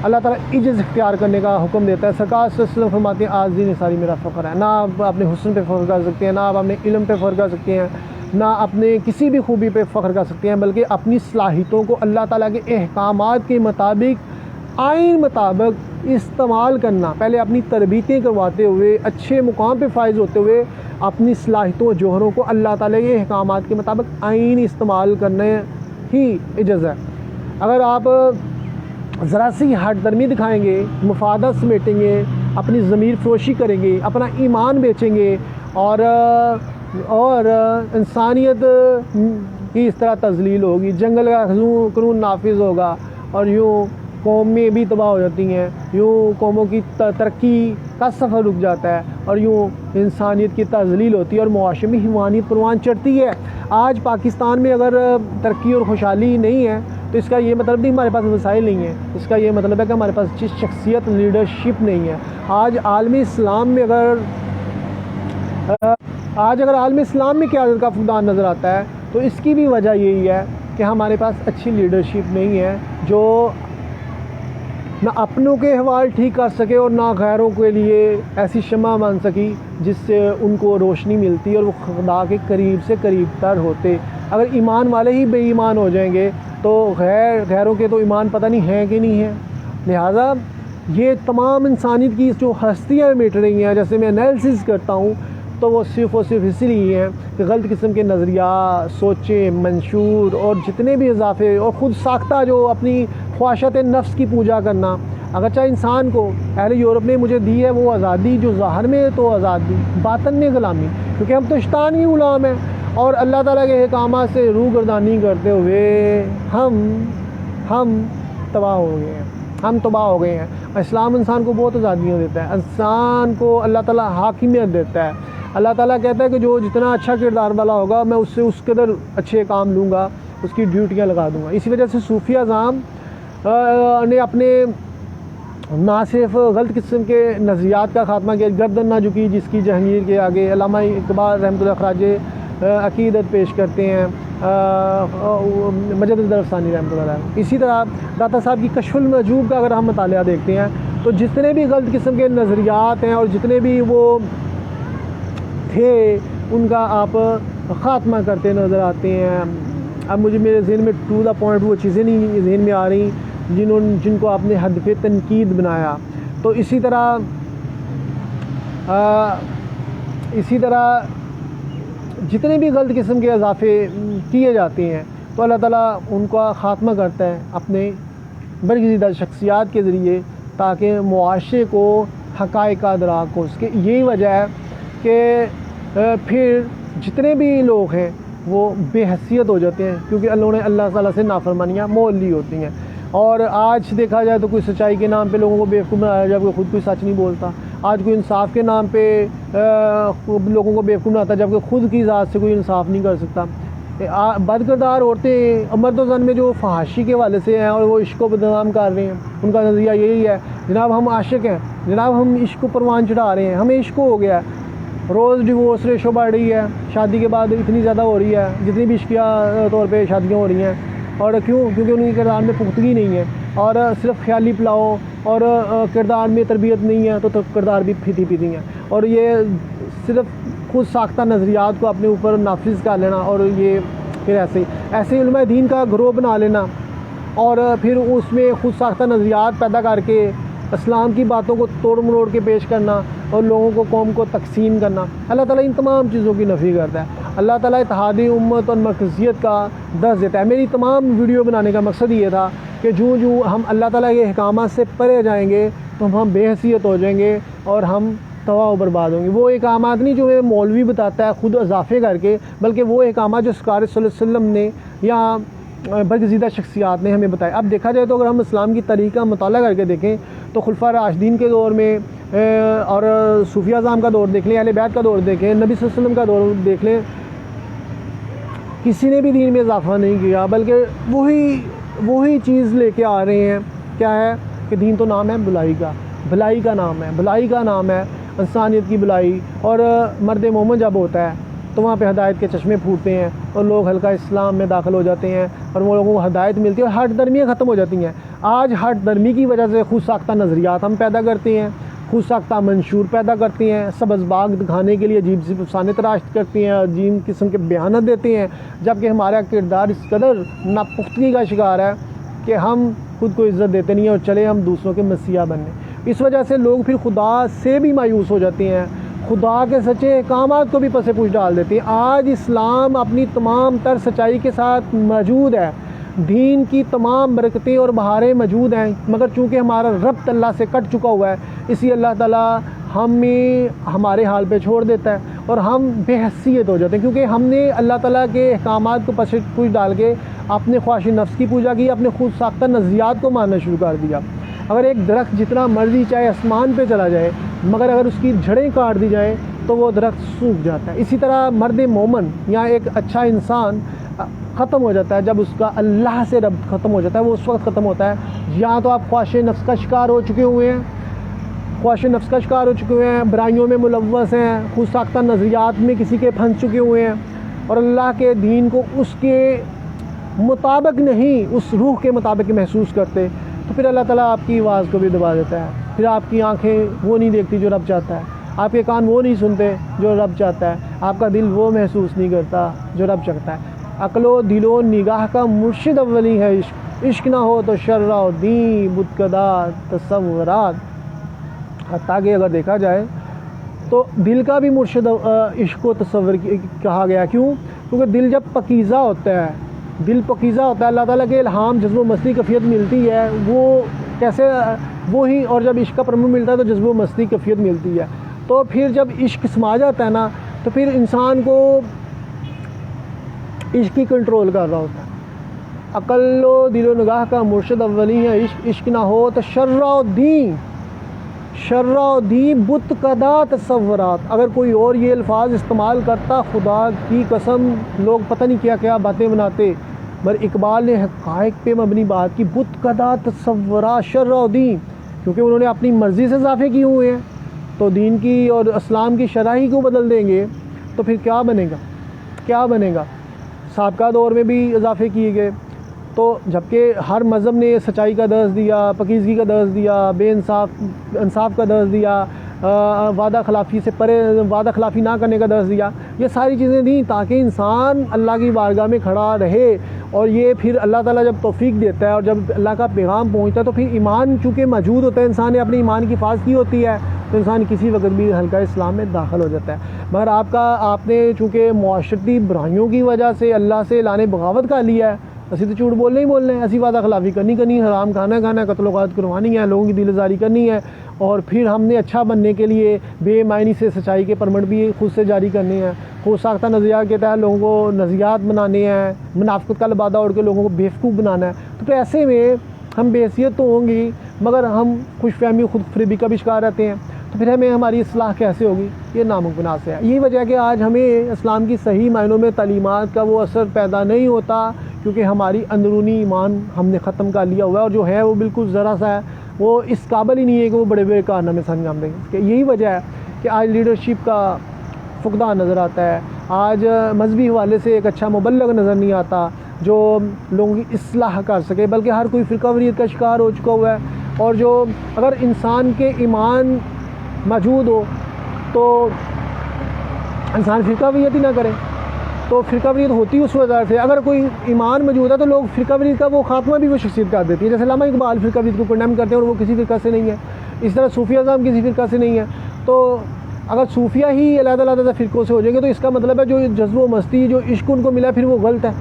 अल्लाह ताला इज्जत इख्तियार करने का हुक्म देता है। सरकार सल्लल्लाहु अलैहि फरमाते हैं आज दिन सारी मेरा फ़ख्र है। ना आप अपने हुस्न पे फ़ख्र कर सकते हैं, ना आप अपने इल्म पे फ़ख्र कर सकते हैं, ना अपने किसी भी खूबी पे फ़ख्र कर सकते हैं, बल्कि अपनी सलाहियतों को अल्लाह ताला के अहकामात के मुताबिक, आइन मुताबिक इस्तेमाल करना। पहले अपनी तरबियतें करवाते हुए, अच्छे मुकाम पे फाइज होते हुए, अपनी सलाहियतों जौहरों को अल्लाह ताला के अहकामात के मुताबिक आइन इस्तेमाल करने ही इजाज़त है। अगर आप ज़रा सी हट दर्मी दिखाएँगे, मुफादत समेटेंगे, अपनी ज़मीर फरोशी करेंगे, अपना ईमान बेचेंगे और इंसानियत की इस तरह तज़लील होगी, जंगल का कानून नाफिज होगा और यूँ कौमें भी तबाह हो जाती हैं, यूँ कौमों की तरक्की का सफ़र रुक जाता है और यूँ इंसानियत की तज़लील होती है और मुआशरे में हिमानियत परवान चढ़ती है। आज पाकिस्तान में अगर तरक्की और खुशहाली नहीं है तो इसका ये मतलब नहीं हमारे पास वसाइल नहीं है, इसका ये मतलब है कि हमारे पास अच्छी शख्सियत लीडरशिप नहीं है। आज आलमी इस्लाम में अगर आलमी इस्लाम में क़यादत का फुक़दान नज़र आता है तो इसकी भी वजह यही है कि हमारे पास अच्छी लीडरशिप नहीं है जो ना अपनों के अहवाल ठीक कर सके और ना गैरों के लिए ऐसी शमा मान सकी जिससे उनको रोशनी मिलती और वो खुदा के करीब से करीब तर होते। अगर ईमान वाले ही बेईमान हो जाएंगे तो गैरों के तो ईमान पता नहीं है कि नहीं है। लिहाजा ये तमाम इंसानियत की जो हस्तियाँ मिट रही हैं, जैसे मैं एनालिसिस करता हूँ तो वो सिर्फ़ और सिर्फ इसलिए हैं कि गलत किस्म के नज़रिया, सोचें, मंशूर और जितने भी इजाफे और ख़ुद साख्ता जो अपनी ख्वाहिशात नफ्स की पूजा करना। अगरचे इंसान को अहले यूरोप ने मुझे दी है वो आज़ादी जो ज़ाहिर में तो आज़ादी, बातन में ग़ुलामी, क्योंकि हम तो शैतान ही ग़ुलाम हैं और अल्लाह ताला के अहकामात से रूगर्दानी करते हुए हम तबाह हो गए हैं, हम तबाह हो गए हैं। इस्लाम इंसान को बहुत आज़ादियाँ देता है, इंसान को अल्लाह ताला हाकिमियत देता है। अल्लाह ताला कहता है कि जो जितना अच्छा किरदार वाला होगा मैं उससे उस कदर अच्छे काम लूँगा, उसकी ड्यूटियाँ लगा दूँगा। इसी वजह से सूफी आज़ाम ने अपने ना सिर्फ गलत किस्म के नज़रियात का ख़ात्मा किया, गर्दन ना झुकी जिसकी जहांगीर के आगे। अल्लामा इकबाल रहमतुल्लाह खराज अक़ीदत पेश करते हैं, मजद दरफसानी रहमतुल्लाह। इसी तरह दाता साहब की कश्फुल मजूब का अगर हम मुतालिया देखते हैं तो जितने भी गलत किस्म के नज़रियात हैं और जितने भी वो थे उनका आप ख़ात्मा करते नज़र आते हैं। अब मुझे मेरे जहन में टू द पॉइंट वो चीज़ें नहीं जहन में आ रही जिनको आपने हदफ तनकीद बनाया। तो इसी तरह जितने भी गलत किस्म के इजाफे किए जाते हैं तो अल्लाह ताला उनका ख़ात्मा करता है अपने बरगज़ीदा शख्सियात के ज़रिए ताकि मुआशरे को हक़ाइक़ का अदराक हो सके। यही वजह है कि फिर जितने भी लोग हैं वो बेहैसियत हो जाते हैं क्योंकि अल्लाह ताला से नाफरमानियाँ मोल ली होती हैं। और आज देखा जाए तो कोई सच्चाई के नाम पे लोगों को बेवकूफ़ बनाया जबकि ख़ुद कोई सच नहीं बोलता। आज कोई इंसाफ के नाम पे लोगों को बेवकूफ़ बनाता जबकि ख़ुद की ज़ात से कोई इंसाफ नहीं कर सकता। बदकिरदार औरतें मर्द व ज़न में जो फहाशी के वाले से हैं और वो इश्क को बदनाम कर रहे हैं, उनका नज़रिया यही है जनाब हम आशिक हैं, जनाब हम इश्क को परवान चढ़ा रहे हैं, हमें इश्क हो गया है। रोज़ डिवोर्स रेशो बढ़ रही है, शादी के बाद इतनी ज़्यादा हो रही है जितनी भी इश्किया तौर पे शादियाँ हो रही हैं। और क्यों? क्योंकि उनके किरदार में पुख्तगी नहीं है और सिर्फ ख्याली पुलाव और किरदार में तरबियत नहीं है तो किरदार भी फीती पीती हैं। और ये सिर्फ खुद साख्ता नज़रियात को अपने ऊपर नाफिज कर लेना और ये फिर ऐसे उलमा दीन का ग्रोह बना लेना और फिर उसमें खुद साख्ता नज़रियात पैदा करके इस्लाम की बातों को तोड़ मरोड़ के पेश करना और लोगों को कौम को तकसीम करना। अल्लाह ताला इन तमाम चीज़ों की नफ़ी करता है। अल्लाह ताला इत्तेहादी उम्मत और मरकज़ियत का दर्स देता है। मेरी तमाम वीडियो बनाने का मकसद ये था कि जो हम अल्लाह ताला के अहकामात से परे जाएंगे तो हम बेहैसियत हो जाएंगे और हम तबाह बर्बाद होंगे। वो अहकामात नहीं जो मौलवी बताता है खुद इजाफे करके, बल्कि वो अहकामात जो सरकार सल्लल्लाहु अलैहि वसल्लम ने या बरगज़ीदा शख्सियात ने हमें बताया। अब देखा जाए तो अगर हम इस्लाम की तारीख़ का मुताला करके देखें तो खुलफा राशिदीन के दौर में और सूफी आज़ाम का दौर देख लें, अहले बैत का दौर देखें, नबी सल्लल्लाहु अलैहि वसल्लम का दौर देख लें, किसी ने भी दीन में इजाफा नहीं किया बल्कि वही चीज़ लेके आ रहे हैं। क्या है कि दीन तो नाम है भलाई का नाम है इंसानियत की भलाई। और मर्द मोमिन जब होता है तो वहाँ पे हदायत के चश्मे फूटते हैं और लोग हल्का इस्लाम में दाखिल हो जाते हैं और वो लोगों को हदायत मिलती है और हट दर्मियाँ ख़त्म हो जाती हैं। आज हट दर्मी की वजह से खुद साख्ता नज़रियात हम पैदा करते हैं, खुद साख्ता मंशूर पैदा करते हैं, सब्ज़ बाग दिखाने के लिए अजीब सी अफसाने तराश करते हैं, अजीब किस्म के बयान देते हैं, जबकि हमारा किरदार इस कदर नापुख्तगी का शिकार है कि हम खुद को इज़्ज़त देते नहीं हैं और चले हम दूसरों के मसीहा बनने। इस वजह से लोग फिर खुदा से भी मायूस हो जाते हैं, खुदा के सच्चे अहकामात को भी पसे पूछ डाल देते हैं। आज इस्लाम अपनी तमाम तर सच्चाई के साथ मौजूद है, दीन की तमाम बरकतें और बहारें मौजूद हैं, मगर चूँकि हमारा रब्त अल्लाह से कट चुका हुआ है इसी अल्लाह ताला हमें हमारे हाल पे छोड़ देता है और हम बेहैसियत हो जाते हैं, क्योंकि हमने अल्लाह ताला के अहकामात को पछ डाल के अपने ख्वाहिश नफ्स की पूजा की, अपने खुद साख्ता नज़रियात को मानना शुरू कर दिया। अगर एक दरख्त जितना मर्जी चाहे आसमान पे चला जाए, मगर अगर उसकी जड़ें काट दी जाए तो वो दरख्त सूख जाता है। इसी तरह मर्द मोमन या एक अच्छा इंसान ख़त्म हो जाता है जब उसका अल्लाह से रब्त ख़त्म हो जाता है। वो उस वक्त ख़त्म होता है या तो आप ख्वाहिश नफ्स का शिकार हो चुके हुए हैं, ख्वाहिश नफ्स का शिकार हो चुके हुए हैं, बुराइयों में मुलव्वस हैं, खुद साख्ता नज़रियात में किसी के फंस चुके हुए हैं और अल्लाह के दीन को उसके मुताबिक नहीं, उस रूह के मुताबिक महसूस करते, तो फिर अल्लाह ताला आपकी आवाज़ को भी दबा देता है। फिर आपकी आँखें वो नहीं देखती जो रब चाहता है, आपके कान वो नहीं सुनते जो रब चाहता है, आपका दिल वो महसूस नहीं करता जो रब चाहता है। अक्लो दिलो निगाह का मुर्शिद अव्वली है इश्क, इश्क ना हो तो शर्रा दी बुतकदा तसव्वुरात। ताकि अगर देखा जाए तो दिल का भी मुर्शिद इश्क को तसव्वुर कहा गया। क्यों? क्योंकि दिल जब पकीज़ा होता है, दिल पकीज़ा होता है, अल्लाह ताला के इल्हाम जज्ब मस्ती कफ़ियत मिलती है, वो कैसे वो ही, और जब इश्क का प्रमोद मिलता है तो जज्ब मस्ती कफ़ियत मिलती है। तो फिर जब इश्क समा जाता है ना, तो फिर इंसान को इश्क ही कंट्रोल कर रहा होता है। अकल्लो दिलो निगाह का मुर्शिद अव्वली है इश्क, इश्क ना हो तो शर्रा दी बुत कदा तसव्वुरात। अगर कोई और ये अल्फाज इस्तेमाल करता, खुदा की कसम लोग पता नहीं क्या क्या बातें बनाते, मगर इकबाल ने हक़ाइक़ पे मबनी बात की, बुत कदा तसव्वुरात शर्रा दी, क्योंकि उन्होंने अपनी मर्ज़ी से इजाफे किए हुए हैं। तो दीन की और इस्लाम की शराही को बदल देंगे तो फिर क्या बनेगा, क्या बनेगा। साबका दौर में भी इजाफे किए गए, तो जबकि हर मज़हब ने सच्चाई का दर्ज दिया, पकीज़गी का दर्ज दिया, इंसाफ का दर्ज दिया, वादा खिलाफ़ी से परे, वादा खिलाफ़ी ना करने का दर्ज दिया, ये सारी चीज़ें दी ताकि इंसान अल्लाह की बारगाह में खड़ा रहे। और ये फिर अल्लाह ताला जब तौफ़ीक देता है और जब अल्लाह का पैगाम पहुँचता है तो फिर ईमान चूँकि मौजूद होता है, इंसान ने अपने ईमान की हिफाज़त की होती है, तो इंसान किसी वक्त भी हल्का इस्लाम में दाखिल हो जाता है। मगर आपने चूँकि मुआशरती बुराइयों की वजह से अल्लाह से लाने बगावत कर लिया है, असी तो झूठ बोलने ही बोलने हैं, असी वादा खिलाफ़ी करनी हराम खाना है, कत्ल-ओ-गारत करवानी है, लोगों की दिलजारी करनी है, और फिर हमने अच्छा बनने के लिए बेमायनी से सच्चाई के परमट भी खुद से जारी करने हैं, खुद साख्ता नज़रियात के तहत लोगों को नज़रियात बनाने हैं, मुनाफ़िक़त का लिबादा ओढ़ के लोगों को बेवकूफ़ बनाना है। तो ऐसे में हम बेहसियत तो होंगी, मगर हम खुशफहमी खुद फरेबी का भी शिकार रहते हैं, तो फिर हमें हमारी इस्लाह कैसे होगी? ये नामुमकिन से है। यही वजह है कि आज हमें इस्लाम की सही मायनों में तालीमात का वो असर पैदा नहीं होता, क्योंकि हमारी अंदरूनी ईमान हमने ख़त्म कर लिया हुआ है, और जो है वो बिल्कुल ज़रा सा है, वो इस काबिल ही नहीं है कि वो बड़े बड़े कारनामे सर अंजाम देंगे। यही वजह है कि आज लीडरशिप का फुकदान नज़र आता है, आज मजहबी हवाले से एक अच्छा मुबल्लग नज़र नहीं आता जो लोगों की इस्लाह कर सके, बल्कि हर कोई फ़िरक़ावारियत का शिकार हो चुका हुआ है। और जो अगर इंसान के ईमान मौजूद हो तो इंसान फ़िरक़ावारियत ही ना करे, तो फ़िरक़ावारियत होती उस वजह से, अगर कोई ईमान मौजूद है तो लोग फ़िरक़ावारियत का वो ख़ात्मा भी वो शख्सियत कर देती है। जैसे अल्लामा इकबाल फ़िरक़ावारियत को कंडेम करते हैं और वो किसी फ़िरक़ा से नहीं है, इस तरह सूफ़िया ज़ाम किसी फ़िरक़ा से नहीं है। तो अगर सूफिया ही अलग-अलग फ़िरक़ों से हो जाएंगे तो इसका मतलब है जो जज्ब व मस्ती जो इश्क उनको मिला फिर वो गलत है,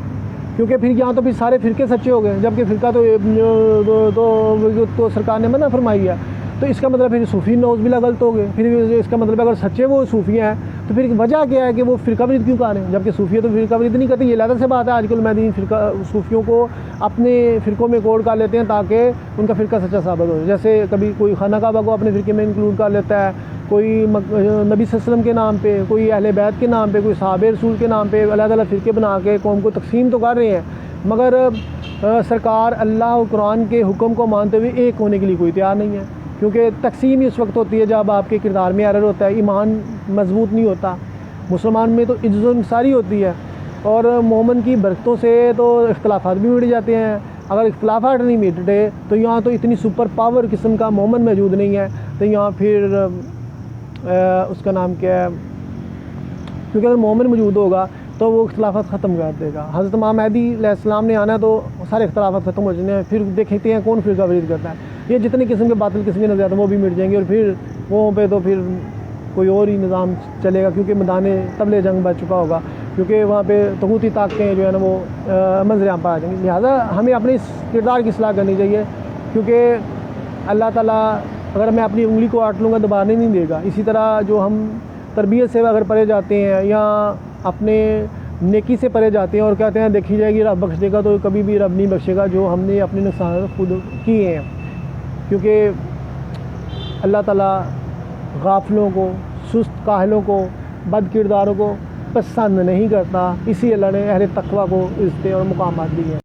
क्योंकि फिर यहाँ तो फिर सारे फ़िरक़े सच्चे हो गए, जबकि फ़िरक़ा तो सरकार ने मना फरमाई है। तो इसका मतलब फिर सूफ़ी नौज़बिल्ला गलत हो गए। फिर इसका मतलब अगर सच्चे वो सूफिया हैं तो फिर वजह क्या है कि वो फ़िरक़ावारियत क्यों कर रहे हैं, जबकि सूफिया तो फ़िरक़ावारियत नहीं करती। ये लादा से बात है, आजकल मैदीन सूफियों को अपने फ़िरक़ों में कोड कर लेते हैं ताकि उनका फ़िरक़ा सच्चा साबित हो। जैसे कभी कोई खाना काबा को अपने फ़िरक़े में इंक्लूड कर लेता है, कोई नबी सल्लल्लाहु अलैहि वसल्लम के नाम पे, कोई अहले बैत के नाम पे, कोई सहाबे रसूल के नाम पे अलग-अलग फ़िरक़े बना के कौम को तकसीम तो कर रहे हैं, मगर सरकार अल्लाह और कुरान के हुक्म को मानते हुए एक होने के लिए कोई तैयार नहीं है। क्योंकि तकसीम ही उस वक्त होती है जब आपके किरदार में एरर होता है, ईमान मजबूत नहीं होता। मुसलमान में तो इज्जत सारी होती है, और मोमन की बरकतों से तो इख्तलाफात भी मिट जाते हैं। अगर इख्तलाफात नहीं मिटते तो यहाँ तो इतनी सुपर पावर किस्म का मोमन मौजूद नहीं है, तो यहाँ फिर उसका नाम क्या है, क्योंकि अगर मोमन मौजूद होगा तो वो इख्तलाफात ख़त्म कर देगा। हज़रत इमाम महदी अलैहिस्सलाम ने आना तो सारे इख्तलाफात ख़त्म हो जाने हैं, फिर देखते हैं कौन फ़िरक़ावारियत करता है। ये जितने किस्म के बातिल किस्म के नज़र वो भी मिट जाएंगे, और फिर वहाँ पे तो फिर कोई और ही निज़ाम चलेगा, क्योंकि मैदान तबले जंग बच चुका होगा, क्योंकि वहाँ पे तगूती ताकतें जो है ना वो मंजर-आम पर आ जाएंगी। लिहाजा हमें अपने इस किरदार की इस्लाह करनी चाहिए, क्योंकि अल्लाह ताला अगर मैं अपनी उंगली को आट लूँगा दोबारा नहीं देगा। इसी तरह जो हम तरबियत से अगर परे जाते हैं या अपने नेकी से परे जाते हैं और कहते हैं देखी जाएगी रब बख्श देगा, तो कभी भी रब नहीं बख्शेगा जो हमने अपने नुकसान खुद किए हैं। क्योंकि अल्लाह ताला गाफिलों को, सुस्त काहलों को, बद किरदारों को पसंद नहीं करता। इसी अल्लाह ने अहले तकवा को इज़्ज़तें और मुकामात दी हैं।